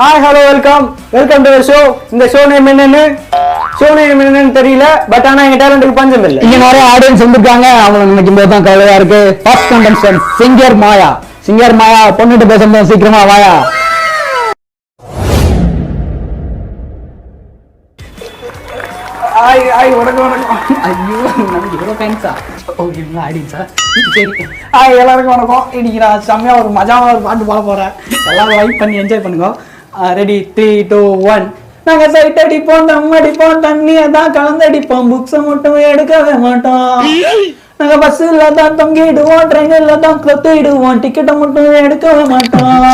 Hi hello welcome to show. இந்த show name என்னன்னு தெரியல, பட் ஆனா எங்க டேலண்ட்டுக்கு பஞ்சம் இல்லை. இங்க நிறைய ஆடியன்ஸ் வந்திருக்காங்க, அவங்க நினைக்கும் போது தான் கவலையா இருக்கு. ஃபர்ஸ்ட் கண்டஸ்டன்ட் சிங்கர் மாயா பொண்ணுட்டு பேசும்போது சீக்கிரமா வாயா. வணக்கம். ஐயோ நமக்கு இவ்வளோ ஃபேன்ஸா? ஓகே ஆடியன்ஸா? சரி. எல்லாருக்கும் வணக்கம். இன்னைக்கு நான் செம்மையா ஒரு மஜாவா ஒரு பாட்டு பாட போறேன். எல்லாரும் வைப் பண்ணி என்ஜாய் பண்ணுங்க. ரெடி 3 2 1. நாங்க சைட் அடிப்போம், தம் அடிப்போம், தண்ணியை தான் கலந்தடிப்போம், புக்ஸை மட்டும் எடுக்கவே மாட்டோம். நாங்க பஸ்ல தான் தொங்கிடுவோம், ட்ரெயின்ல தான் கொத்திடுவோம், டிக்கெட்டை மட்டும் எடுக்கவே மாட்டோம்.